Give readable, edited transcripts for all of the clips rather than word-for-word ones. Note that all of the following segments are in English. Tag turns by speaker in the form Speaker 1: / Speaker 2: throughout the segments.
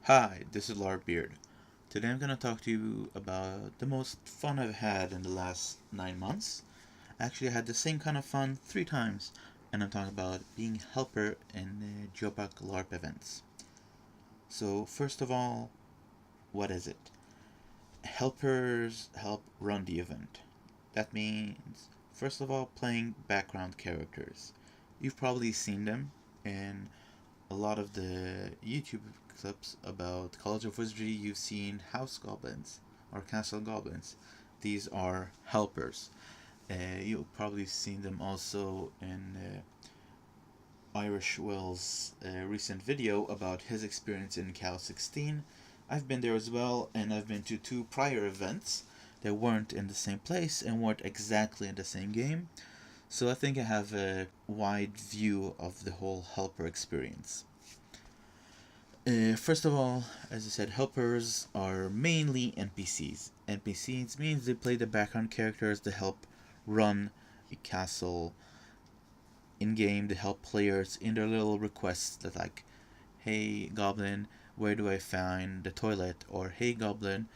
Speaker 1: Hi, this is LARP Beard. Today I'm going to talk to you about the most fun I've had in the last 9 months. Actually, I had the same kind of fun 3 times, and I'm talking about being a helper in the Dziobak LARP events. So, first of all, what is it? Helpers help run the event. That means, first of all, playing background characters. You've probably seen them in a lot of the YouTube clips about College of Wizardry. You've seen house goblins or castle goblins. These are helpers. You've probably seen them also in Irish Will's recent video about his experience in CoW13. I've been there as well, and I've been to 2 prior events that weren't in the same place and weren't exactly in the same game. So I think I have a wide view of the whole helper experience. First of all, as I said, helpers are mainly NPCs. NPCs means they play the background characters to help run a castle in game, to help players in their little requests that, like, hey goblin, where do I find the toilet? Or hey goblin,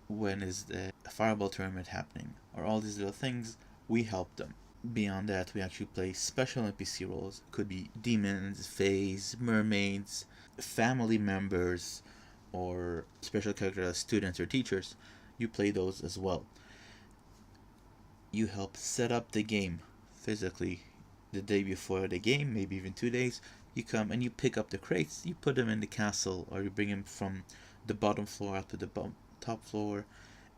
Speaker 1: when is the fireball tournament happening? Or all these little things, we help them. Beyond that, we actually play special NPC roles. Could be demons, fays, mermaids, family members, or special characters as students or teachers. You play those as well. You help set up the game physically the day before the game, maybe even 2 days. You come and you pick up the crates, you put them in the castle, or you bring them from the bottom floor up to the top floor,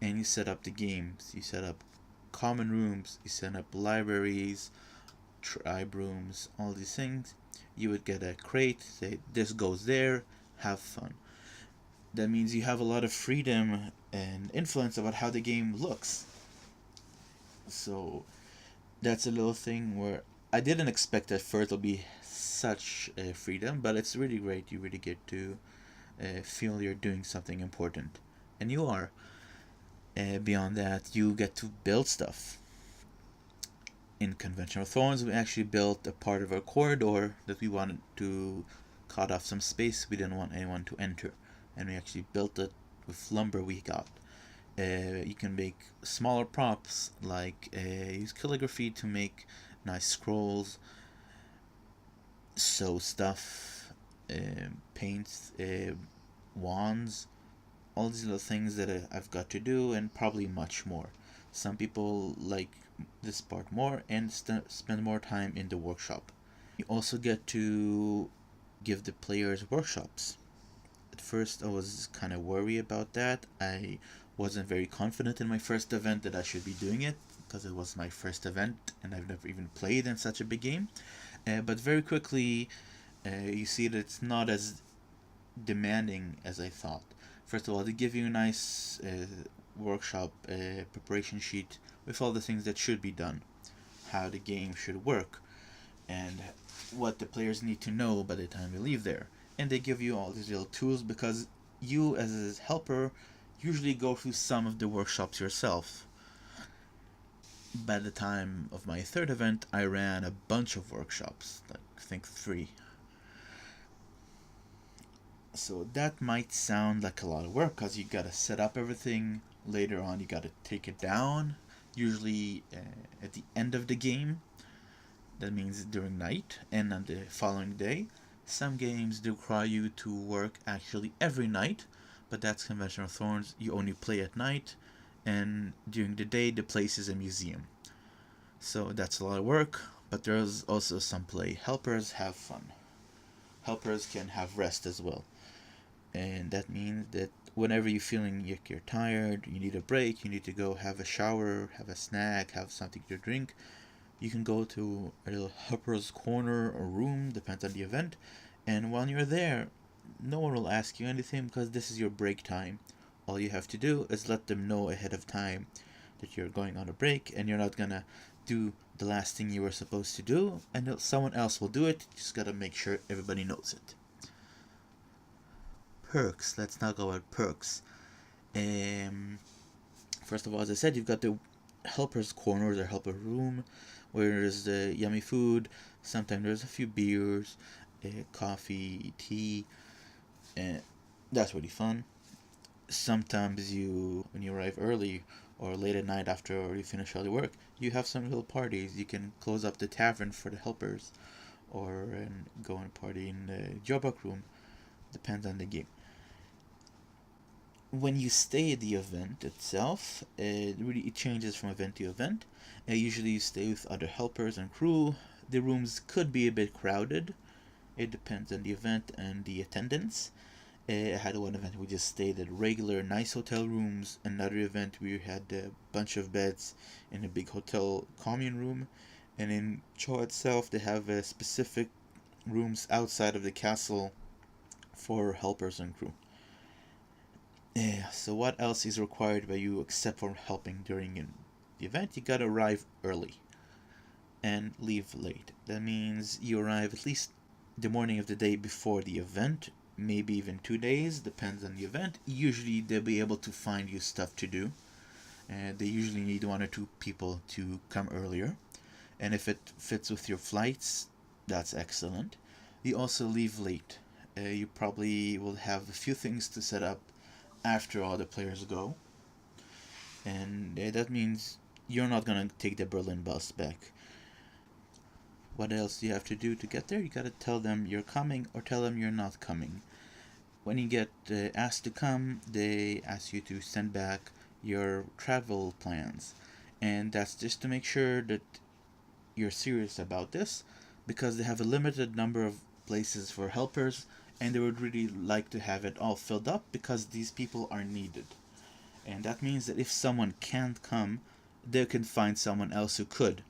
Speaker 1: and you set up the games. You set up common rooms, you set up libraries, tribe rooms, all these things. You would get a crate, say this goes there, have fun. That means you have a lot of freedom and influence about how the game looks. So that's a little thing where I didn't expect at first it'll be such freedom, but it's really great. You really get to feel you're doing something important, and you are. Beyond that, you get to build stuff. In conventional Thorns, we actually built a part of our corridor that we wanted to cut off some space we didn't want anyone to enter, and we actually built it with lumber we got. You can make smaller props, like use calligraphy to make nice scrolls, sew stuff, paint, wands, all these little things that I've got to do, and probably much more. Some people like this part more and spend more time in the workshop. You also get to give the players workshops. At first, I was kind of worried about that. I wasn't very confident in my first event that I should be doing it because it was my first event and I've never even played in such a big game. But very quickly, you see that it's not as demanding as I thought. First of all, they give you a nice workshop preparation sheet with all the things that should be done, how the game should work, and what the players need to know by the time you leave there. And they give you all these little tools because you, as a helper, usually go through some of the workshops yourself. By the time of my third event, I ran a bunch of workshops, like I think 3. So that might sound like a lot of work because you gotta set up everything. Later on, you gotta take it down. Usually at the end of the game, that means during night and on the following day. Some games require you to work actually every night, but that's conventional Thorns. You only play at night, and during the day, the place is a museum. So that's a lot of work, but there's also some play. Helpers have fun. Helpers can have rest as well. And that means that whenever you're feeling you're tired, you need a break, you need to go have a shower, have a snack, have something to drink, you can go to a little helper's corner or room, depends on the event, and while you're there, no one will ask you anything because this is your break time. All you have to do is let them know ahead of time that you're going on a break and you're not gonna do the last thing you were supposed to do, and someone else will do it. You just gotta make sure everybody knows it. Perks. Let's talk about perks. First of all, as I said, you've got the helper's corner, or helper room, where there's the yummy food. Sometimes there's a few beers, coffee, tea, That's really fun. Sometimes when you arrive early or late at night after you finish all your work, you have some little parties. You can close up the tavern for the helpers, or go and party in the Dziobak room. Depends on the game. When you stay at the event itself, it changes from event to event. Usually you stay with other helpers and crew. The rooms could be a bit crowded. It depends on the event and the attendance. I had one event we just stayed at regular nice hotel rooms. Another event we had a bunch of beds in a big hotel commune room. And in Cho itself, they have specific rooms outside of the castle for helpers and crew. Yeah, so what else is required by you except for helping during the event? You gotta arrive early and leave late. That means you arrive at least the morning of the day before the event, maybe even 2 days, depends on the event. Usually they'll be able to find you stuff to do. They usually need one or two people to come earlier. And if it fits with your flights, that's excellent. You also leave late. You probably will have a few things to set up after all the players go. And that means you're not gonna take the Berlin bus back. What else do you have to do to get there? You gotta tell them you're coming or tell them you're not coming. When you get asked to come, they ask you to send back your travel plans. And that's just to make sure that you're serious about this, because they have a limited number of places for helpers and they would really like to have it all filled up because these people are needed. And that means that if someone can't come, they can find someone else who could.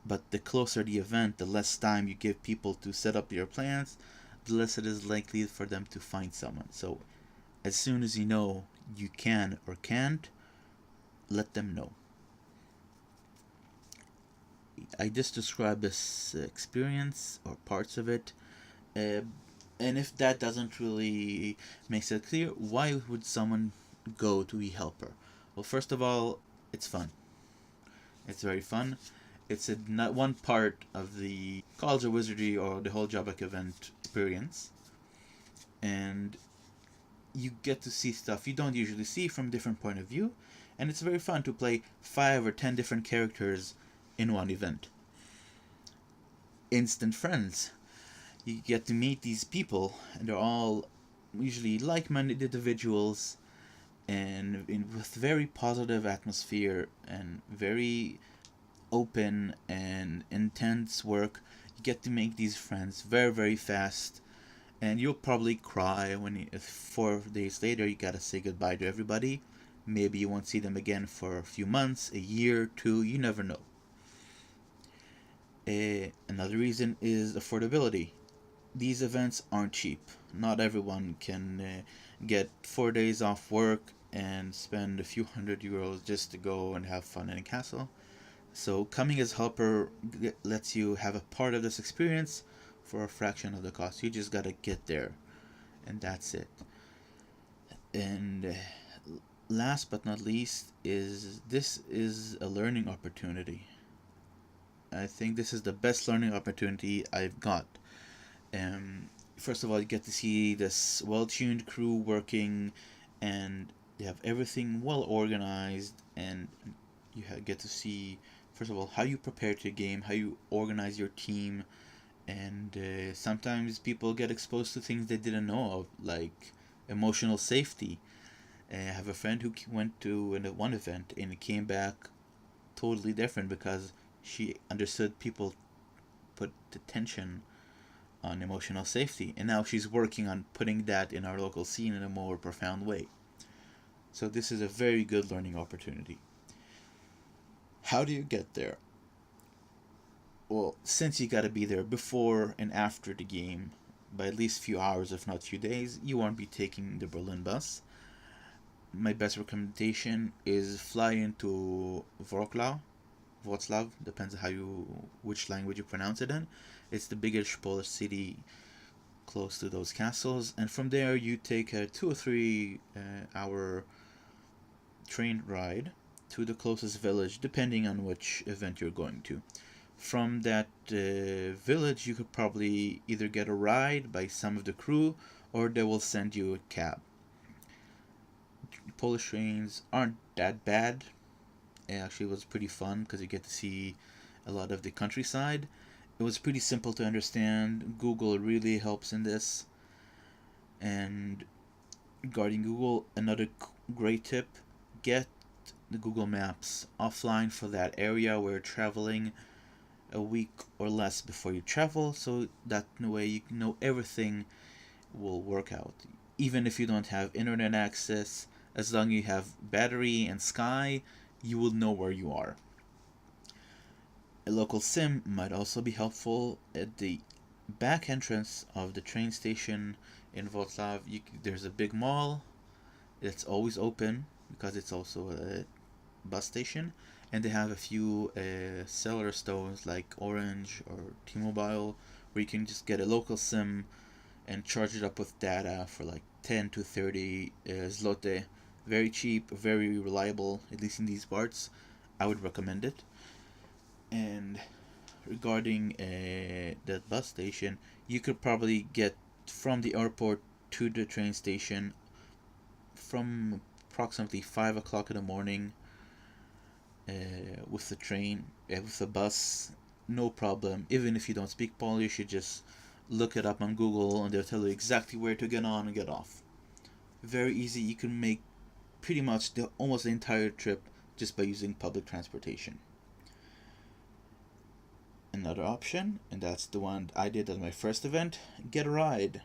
Speaker 1: But the closer the event, the less time you give people to set up your plans, the less it is likely for them to find someone. So as soon as you know you can or can't, let them know. I just described this experience or parts of it. And if that doesn't really make it clear, why would someone go to a helper? Well, first of all, it's fun. It's very fun. It's not one part of the College of Wizardry or the whole Dziobak event experience. And you get to see stuff you don't usually see from a different point of view. And it's very fun to play 5 or 10 different characters in one event. Instant friends. You get to meet these people, and they're all usually like-minded individuals, and with very positive atmosphere and very open and intense work. You get to make these friends very, very fast, and you'll probably cry if 4 days later you gotta say goodbye to everybody. Maybe you won't see them again for a few months, a year, 2, you never know. Another reason is affordability. These events aren't cheap. Not everyone can get 4 days off work and spend a few €100 just to go and have fun in a castle. So coming as helper lets you have a part of this experience for a fraction of the cost. You just gotta get there, and that's it. And last but not least this is a learning opportunity. I think this is the best learning opportunity I've got. First of all, you get to see this well-tuned crew working, and they have everything well organized, and you get to see, first of all, how you prepare to a game, how you organize your team, and sometimes people get exposed to things they didn't know of, like emotional safety. I have a friend who went to one event and came back totally different because she understood people put attention on emotional safety, and now she's working on putting that in our local scene in a more profound way. So this is a very good learning opportunity. How do you get there? Well, since you gotta be there before and after the game by at least a few hours, if not a few days, you won't be taking the Berlin bus. My best recommendation is fly into Wroclaw, depends on which language you pronounce it in. It's the biggest Polish city close to those castles, and from there you take a 2 or 3 hour train ride to the closest village, depending on which event you're going to. From that village, you could probably either get a ride by some of the crew, or they will send you a cab. Polish trains aren't that bad. It actually was pretty fun because you get to see a lot of the countryside. It was pretty simple to understand. Google really helps in this. And regarding Google, another great tip: get the Google Maps offline for that area where you're traveling a week or less before you travel, so that in a way you know everything will work out. Even if you don't have internet access, as long as you have battery and sky, you will know where you are. A local sim might also be helpful. At the back entrance of the train station in Wrocław, there's a big mall. It's always open because it's also a bus station, and they have a few cellar stones like Orange or T-Mobile, where you can just get a local sim and charge it up with data for like 10 to 30 zloty. Very cheap, very reliable, at least in these parts. I would recommend it. And regarding that bus station, you could probably get from the airport to the train station from approximately 5 o'clock in the morning with the train, with the bus, no problem. Even if you don't speak Polish, you just look it up on Google and they'll tell you exactly where to get on and get off. Very easy. You can make pretty much almost the entire trip just by using public transportation. Another option, and that's the one I did at my first event, get a ride.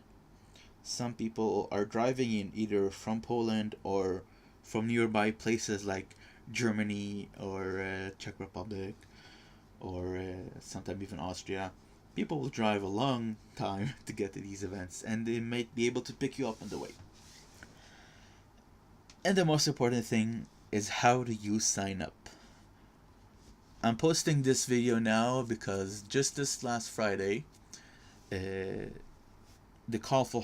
Speaker 1: Some people are driving in either from Poland or from nearby places like Germany or Czech Republic or sometimes even Austria. People will drive a long time to get to these events, and they might be able to pick you up on the way. And the most important thing is how do you sign up. I'm posting this video now because just this last Friday, the call for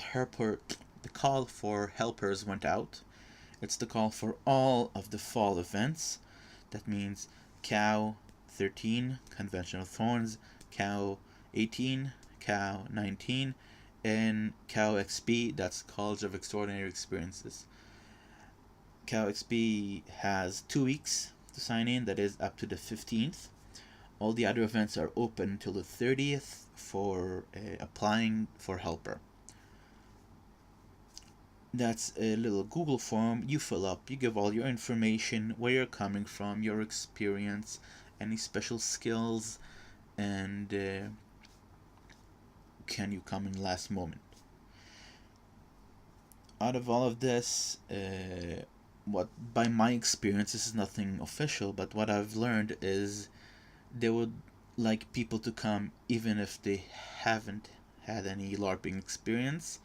Speaker 1: helpers went out. It's the call for all of the fall events. That means CoW13, Convention of Thorns, CoW18, CoW19, and CoEXP, that's College of Extraordinary Experiences. CoEXP has 2 weeks to sign in, that is up to the 15th. All the other events are open until the 30th for applying for helper. That's a little Google form you fill up. You give all your information, where you're coming from, your experience, any special skills, and can you come in last moment. Out of all of this, what by my experience, this is nothing official, but what I've learned is they would like people to come even if they haven't had any LARPing experience.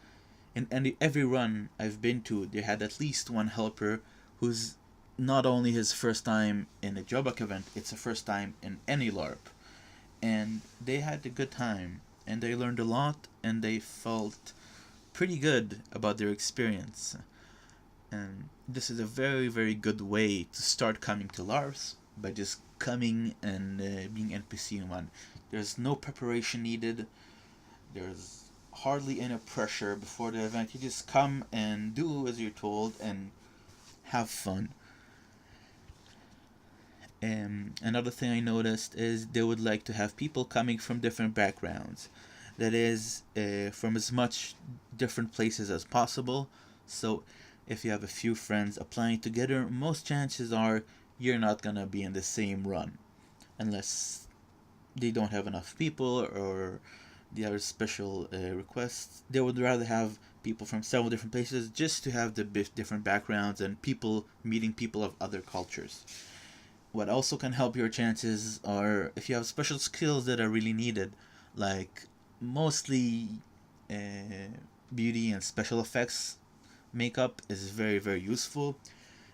Speaker 1: In every run I've been to, they had at least one helper who's not only his first time in a Dziobak event, it's the first time in any LARP. And they had a good time, and they learned a lot, and they felt pretty good about their experience. And this is a very, very good way to start coming to LARPs, by just coming and being NPC in one. There's no preparation needed. There's hardly any pressure before the event. You just come and do as you're told and have fun. Another thing I noticed is they would like to have people coming from different backgrounds. That is, from as much different places as possible. So if you have a few friends applying together, most chances are you're not gonna be in the same run, unless they don't have enough people or the other special requests. They would rather have people from several different places just to have the different backgrounds and people meeting people of other cultures. What also can help your chances are if you have special skills that are really needed, like mostly beauty and special effects makeup is very, very useful.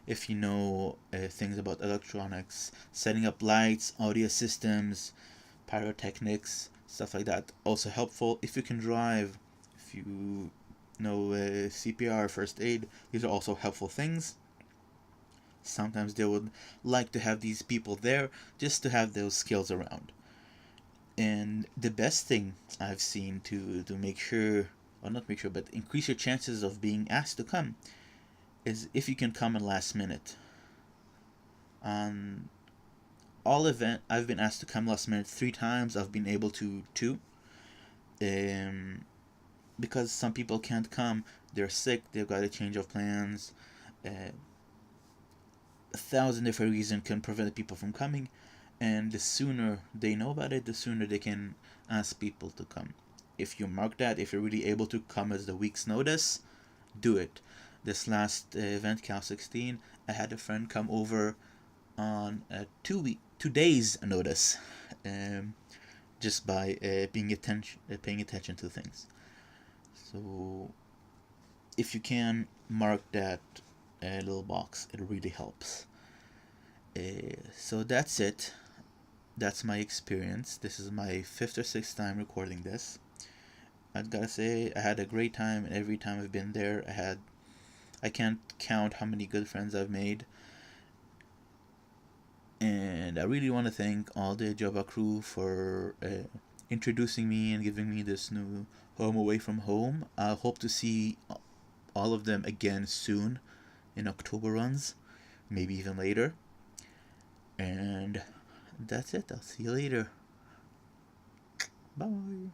Speaker 1: If you know things about electronics, setting up lights, audio systems, pyrotechnics, stuff like that, also helpful. If you can drive, if you know CPR, first aid, these are also helpful things. Sometimes they would like to have these people there just to have those skills around. And the best thing I've seen to make sure, or not make sure, but increase your chances of being asked to come, is if you can come in last minute. On all event, I've been asked to come last minute 3 times. I've been able to 2. Because some people can't come, they're sick, they've got a change of plans. 1,000 different reasons can prevent people from coming, and the sooner they know about it, the sooner they can ask people to come. If you mark that, if you're really able to come as the week's notice, do it. This last event, CoW13, I had a friend come over on 2 days notice, just by paying attention to things. So if you can mark that little box, it really helps. So that's it. That's my experience. This is my 5th or 6th time recording this. I've gotta say, I had a great time every time I've been there. I can't count how many good friends I've made. And I really want to thank all the Dziobak crew for introducing me and giving me this new home away from home. I hope to see all of them again soon in October runs, maybe even later. And that's it. I'll see you later. Bye.